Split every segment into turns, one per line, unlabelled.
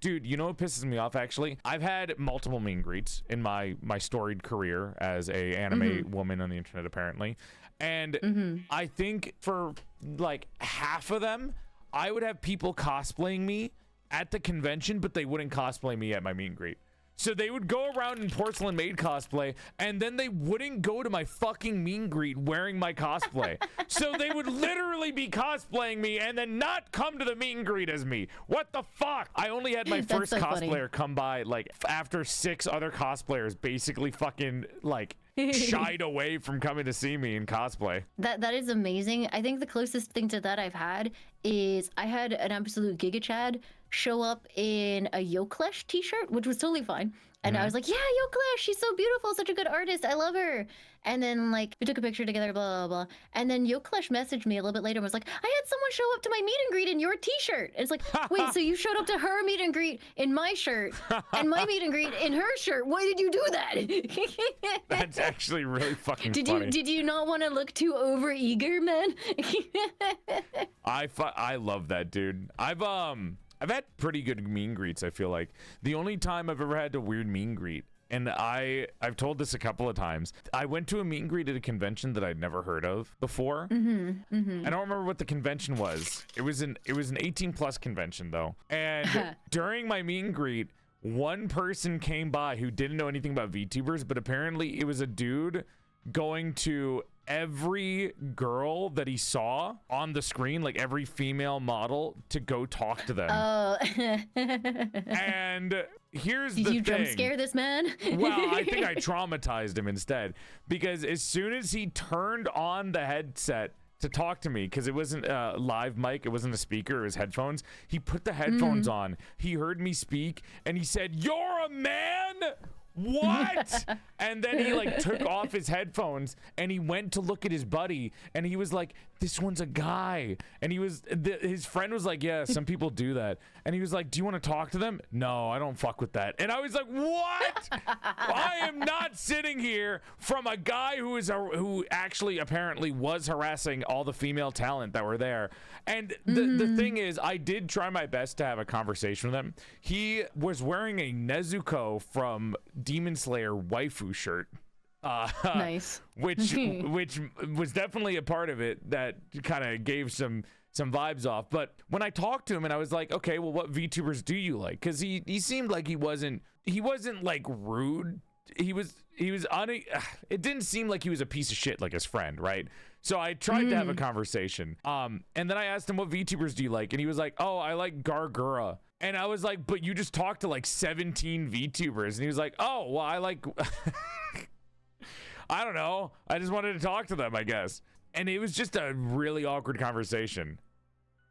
Dude, you know what pisses me off, actually? I've had multiple meet and greets in my storied career as a anime woman on the internet, apparently. And I think for like half of them, I would have people cosplaying me at the convention, but they wouldn't cosplay me at my meet and greet. So they would go around in porcelainmaid cosplay, and then they wouldn't go to my fucking meet and greet wearing my cosplay. So they would literally be cosplaying me and then not come to the meet and greet as me. What the fuck? I only had my first cosplayer come by like after 6 other cosplayers basically fucking like shied away from coming to see me in cosplay.
That is amazing. I think the closest thing to that I've had is I had an absolute Giga Chad show up in a Yoklesh t-shirt, which was totally fine. And I was like, yeah, Yoklesh, she's so beautiful, such a good artist, I love her. And then like we took a picture together, blah, blah, blah. And then Yoklesh messaged me a little bit later and was like, I had someone show up to my meet and greet in your t-shirt. And it's like, wait, so you showed up to her meet and greet in my shirt and my meet and greet in her shirt. Why did you do that?
That's actually really fucking funny.
Did you not want to look too over eager, man?
I love that, dude. I've had pretty good meet and greets, I feel like. The only time I've ever had a weird meet and greet, and I've told this a couple of times, I went to a meet and greet at a convention that I'd never heard of before. I don't remember what the convention was. It was an 18+ convention though. And during my meet and greet, one person came by who didn't know anything about VTubers, but apparently it was a dude going to every girl that he saw on the screen, like every female model, to go talk to them. Oh. And here's the thing. Did you jump
scare this man?
Well, I think I traumatized him instead, because as soon as he turned on the headset to talk to me, because it wasn't a live mic, it wasn't a speaker, it was headphones, he put the headphones on, he heard me speak, and he said, "You're a man? What?" And then he like took off his headphones and he went to look at his buddy and he was like, "This one's a guy." And his friend was like, "Yeah, some people do that." And he was like, "Do you want to talk to them?" "No, I don't fuck with that." And I was like, what? I am not sitting here from a guy who actually apparently was harassing all the female talent that were there. And the thing is, I did try my best to have a conversation with him. He was wearing a Nezuko from Demon Slayer waifu shirt.
Nice.
which was definitely a part of it that kind of gave some vibes off. But when I talked to him and I was like, okay, well, what VTubers do you like? Because he seemed like he wasn't like rude. It didn't seem like he was a piece of shit like his friend, right? So I tried to have a conversation. And then I asked him, what VTubers do you like? And he was like, "Oh, I like Gargura." And I was like, "But you just talked to like 17 VTubers." And he was like, "Oh, well, I like I don't know. I just wanted to talk to them, I guess." And it was just a really awkward conversation.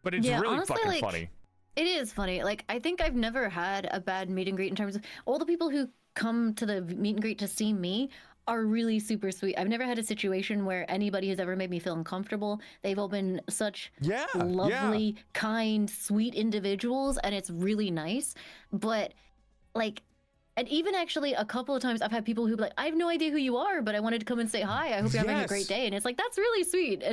But it's really honestly, fucking funny.
It is funny. Like, I think I've never had a bad meet and greet in terms of all the people who come to the meet and greet to see me are really super sweet. I've never had a situation where anybody has ever made me feel uncomfortable. They've all been such lovely, kind, sweet individuals, and it's really nice. But like, and even actually a couple of times I've had people who be like, "I have no idea who you are, but I wanted to come and say hi. I hope you're having a great day." And it's like, that's really sweet.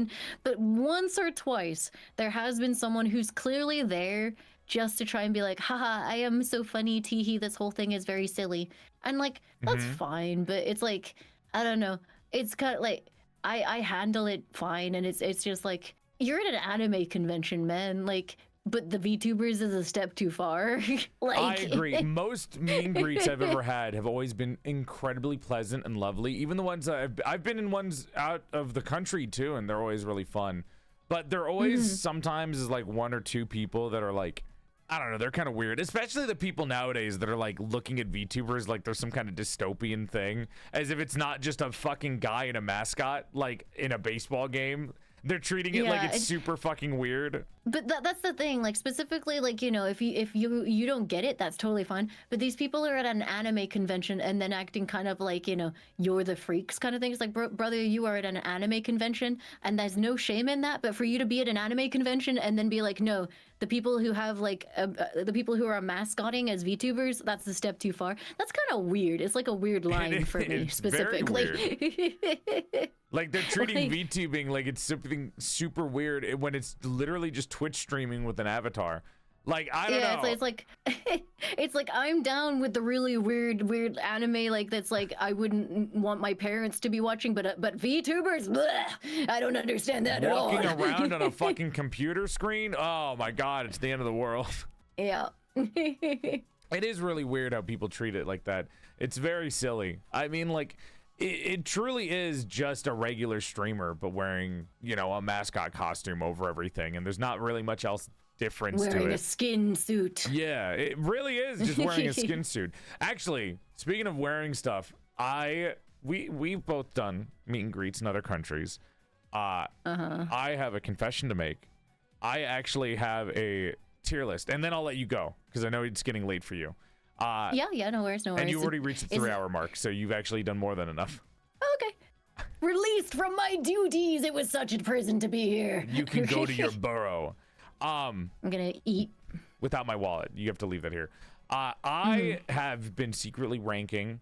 But once or twice there has been someone who's clearly there just to try and be like, "Haha, I am so funny, teehee, this whole thing is very silly." And like, that's fine, but it's like, I don't know. It's kind of like, I handle it fine, and it's just like, you're at an anime convention, man. Like, but the VTubers is a step too far. Like,
I agree. Most meet and greets I've ever had have always been incredibly pleasant and lovely. Even the ones that I've been in ones out of the country too, and they're always really fun. But there always sometimes is like 1 or 2 people that are like, I don't know, they're kind of weird. Especially the people nowadays that are like looking at VTubers like there's some kind of dystopian thing, as if it's not just a fucking guy and a mascot like in a baseball game. They're treating it like it's super fucking weird.
But that's the thing, like, specifically, like, you know, if you don't get it, that's totally fine. But these people are at an anime convention and then acting kind of like, you know, you're the freaks kind of thing. It's like, brother, you are at an anime convention and there's no shame in that. But for you to be at an anime convention and then be like, no, the people who have like the people who are mascotting as VTubers, that's a step too far. That's kind of weird. It's like a weird line for me specifically.
Like, they're treating VTubing like it's something super weird when it's literally just Twitch streaming with an avatar. Like, I don't know.
It's like it's like I'm down with the really weird anime like that's like I wouldn't want my parents to be watching, but VTubers, bleh, I don't understand that at all.
Walking around on a fucking computer screen? Oh my god, it's the end of the world.
Yeah.
It is really weird how people treat it like that. It's very silly. I mean, like, it truly is just a regular streamer, but wearing, you know, a mascot costume over everything, and there's not really much else difference to it.
Wearing a skin suit.
Yeah, it really is just wearing a skin suit. Actually, speaking of wearing stuff, we've both done meet and greets in other countries. I have a confession to make. I actually have a tier list, and then I'll let you go because I know it's getting late for you.
Yeah, no worries.
And you already reached the 3-hour mark, so you've actually done more than enough.
Okay. Released from my duties. It was such a prison to be here.
You can go to your burrow.
I'm gonna eat
without my wallet. You have to leave that here. I have been secretly ranking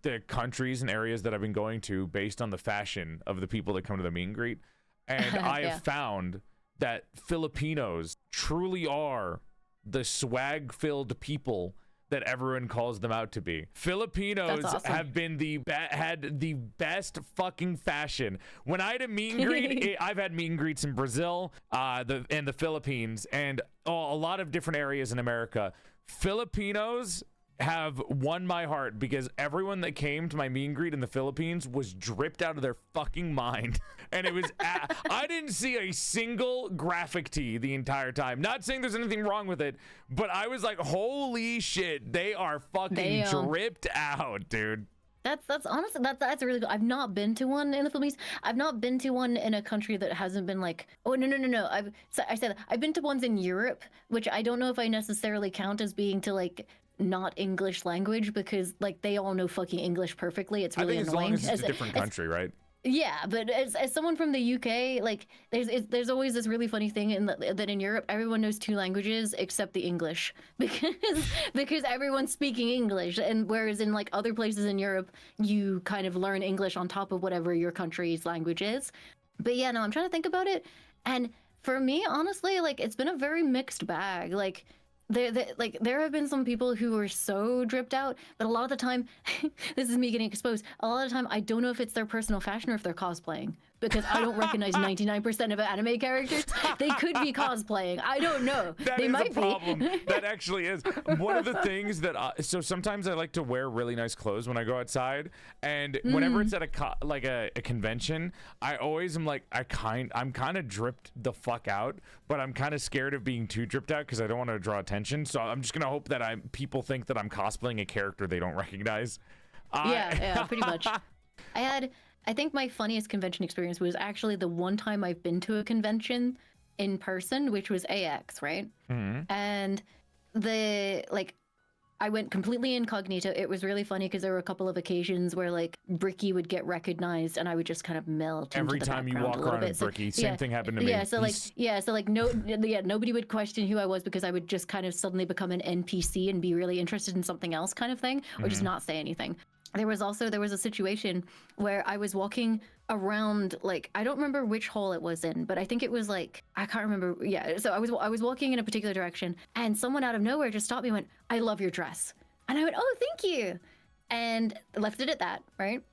the countries and areas that I've been going to based on the fashion of the people that come to the meet and greet, and I have found that Filipinos truly are the swag-filled people that everyone calls them out to be. Filipinos have been had the best fucking fashion. When I had a meet and greet, I've had meet and greets in Brazil, and the Philippines, and a lot of different areas in America. Filipinos have won my heart because everyone that came to my meet and greet in the Philippines was dripped out of their fucking mind. And it was, I didn't see a single graphic tee the entire time. Not saying there's anything wrong with it, but I was like, holy shit, they are fucking dripped out, dude.
That's honestly that's really cool. I've not been to one in the Philippines. I've not been to one in a country that hasn't been like, oh no. I said I've been to ones in Europe, which I don't know if I necessarily count as being to like not English language, because like they all know fucking English perfectly. It's really annoying.
As long as it's a different country, right?
Yeah, but as someone from the UK, like there's always this really funny thing that in Europe everyone knows 2 languages except the English because everyone's speaking English, and whereas in like other places in Europe you kind of learn English on top of whatever your country's language is. But yeah, no, I'm trying to think about it, and for me, honestly, like it's been a very mixed bag. Like there have been some people who are so dripped out, but a lot of the time, this is me getting exposed. A lot of the time, I don't know if it's their personal fashion or if they're cosplaying, because I don't recognize 99% of anime characters. They could be cosplaying. I don't know.
They might be. That is a problem. That actually is one of the things that. So sometimes I like to wear really nice clothes when I go outside, and whenever it's at a convention, I always am like I'm kind of dripped the fuck out, but I'm kind of scared of being too dripped out because I don't want to draw attention. So I'm just gonna hope that people think that I'm cosplaying a character they don't recognize.
Yeah, pretty much. I think my funniest convention experience was actually the one time I've been to a convention in person, which was AX, right? And I went completely incognito. It was really funny because there were a couple of occages where like Bricky would get recognized and I would just kind of melt
every
into the
time you walk around with Bricky. Same thing happened to me.
Nobody would question who I was because I would just kind of suddenly become an NPC and be really interested in something else kind of thing, or just not say anything. There was a situation where I was walking around, like, I don't remember which hall it was in, but I think it was like, I can't remember. Yeah, so I was walking in a particular direction and someone out of nowhere just stopped me and went, "I love your dress." And I went, "Oh, thank you." And left it at that, right?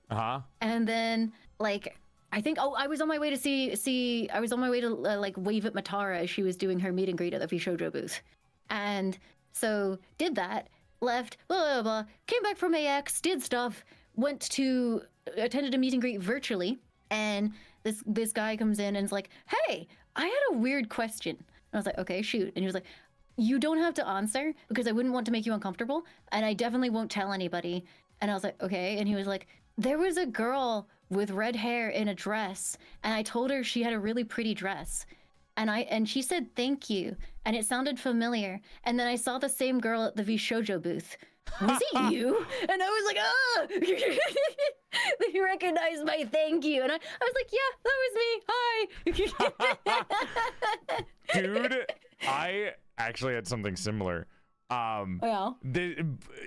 And then like, I think, I was on my way to I was on my way to like wave at Matara as she was doing her meet and greet at the Shoujo booth. And so did that. Left, blah, blah, blah, came back from AX, did stuff, attended a meet and greet virtually, and this guy comes in and is like, "Hey, I had a weird question." And I was like, "Okay, shoot." And he was like, "You don't have to answer because I wouldn't want to make you uncomfortable, and I definitely won't tell anybody." And I was like, "Okay." And he was like, "There was a girl with red hair in a dress, and I told her she had a really pretty dress. And she said thank you, and it sounded familiar. And then I saw the same girl at the V-Shoujo booth. Was it you?" And I was like, "Oh!" They recognized my thank you. And I was like, "Yeah, that was me. Hi."
Dude, I actually had something similar.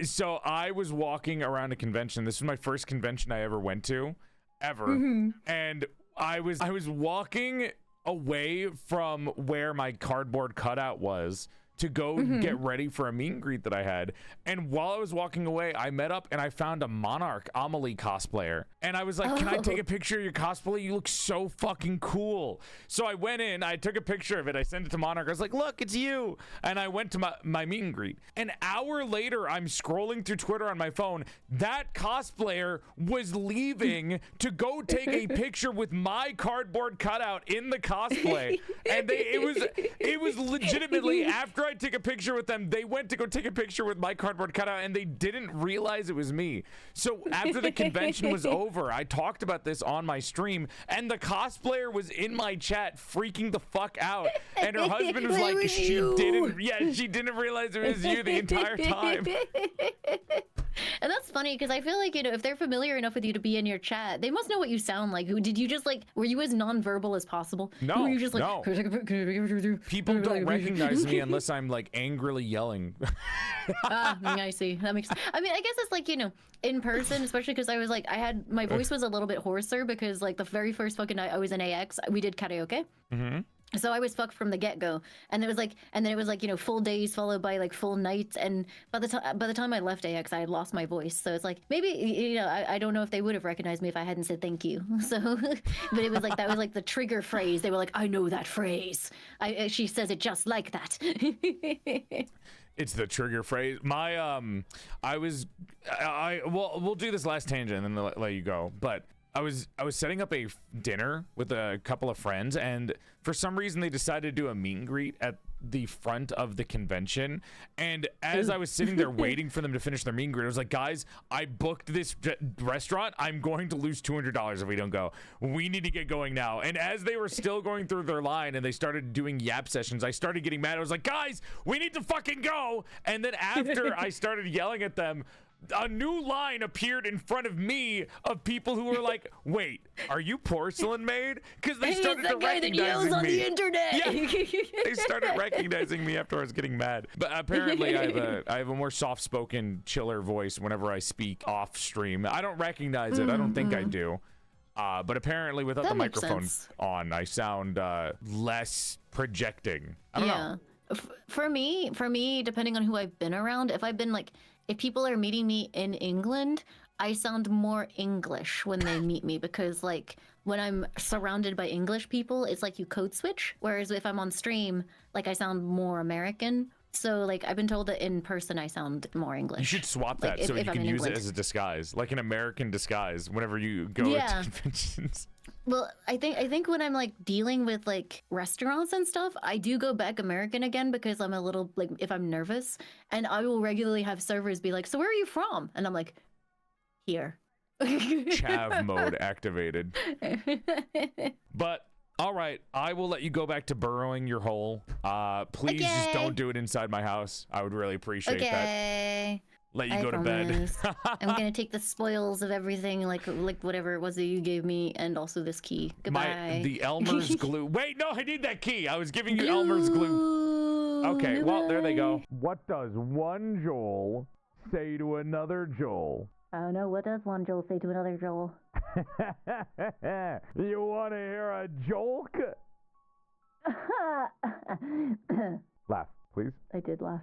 So I was walking around a convention. This was my first convention I ever went to, ever. And I was walking away from where my cardboard cutout was to go get ready for a meet and greet that I had. And while I was walking away, I met up and I found a Monarch Amelie cosplayer. And I was like, can I take a picture of your cosplay? You look so fucking cool. So I went in, I took a picture of it. I sent it to Monarch. I was like, look, it's you. And I went to my meet and greet. An hour later, I'm scrolling through Twitter on my phone. That cosplayer was leaving to go take a picture with my cardboard cutout in the cosplay. And it was legitimately after I took a picture with them, they went to go take a picture with my cardboard cutout and they didn't realize it was me. So after the convention was over, I talked about this on my stream and the cosplayer was in my chat freaking the fuck out. And her husband was like, she didn't realize it was you the entire time.
And that's funny because I feel like, you know, if they're familiar enough with you to be in your chat, they must know what you sound like. Did you just like, were you as nonverbal as possible?
No,
were you just like,
no. People don't recognize me unless I'm like angrily yelling.
I see. That makes sense. I mean, I guess it's like, you know, in person, especially because I was like, my voice was a little bit hoarser because like the very first fucking night I was in AX, we did karaoke. So I was fucked from the get-go, and then it was like, you know, full days followed by like full nights, and by the time I left AX, I had lost my voice. So it's like maybe, you know, I don't know if they would have recognized me if I hadn't said thank you. So, but it was like that was like the trigger phrase. They were like, I know that phrase. She says it just like that.
It's the trigger phrase. We'll do this last tangent and then let you go. But I was setting up a dinner with a couple of friends, and for some reason they decided to do a meet and greet at the front of the convention. And as I was sitting there waiting for them to finish their meet and greet, I was like, guys, I booked this restaurant. I'm going to lose $200 if we don't go. We need to get going now. And as they were still going through their line and they started doing yap sessions, I started getting mad. I was like, guys, we need to fucking go. And then after I started yelling at them, a new line appeared in front of me of people who were like, wait, are you Porcelainmaid? Because they started to recognizing
on
me.
The internet.
Yeah, they started recognizing me after I was getting mad. But apparently I have a more soft-spoken, chiller voice whenever I speak off stream. I don't recognize it. I don't think I do. But apparently without the microphone on, I sound less projecting. I don't know.
For me, depending on who I've been around, if people are meeting me in England, I sound more English when they meet me because like when I'm surrounded by English people, it's like you code switch. Whereas if I'm on stream, like I sound more American. So like I've been told that in person I sound more English.
You should swap that so you can use it as a disguise, like an American disguise whenever you go to conventions.
Well, I think when I'm like dealing with like restaurants and stuff, I do go back American again because I'm a little like if I'm nervous, and I will regularly have servers be like, "So where are you from?" And I'm like, "Here."
Chav mode activated. But all right, I will let you go back to burrowing your hole. Please just don't do it inside my house. I would really appreciate that. Let you go to bed.
I'm gonna take the spoils of everything, like whatever it was that you gave me, and also this key. Goodbye.
The Elmer's glue. Wait, no, I need that key. I was giving you Elmer's glue. Okay, well, there they go. What does one Joel say to another Joel?
I don't know. What does one Joel say to another Joel?
You want to hear a joke? Laugh, please.
I did laugh.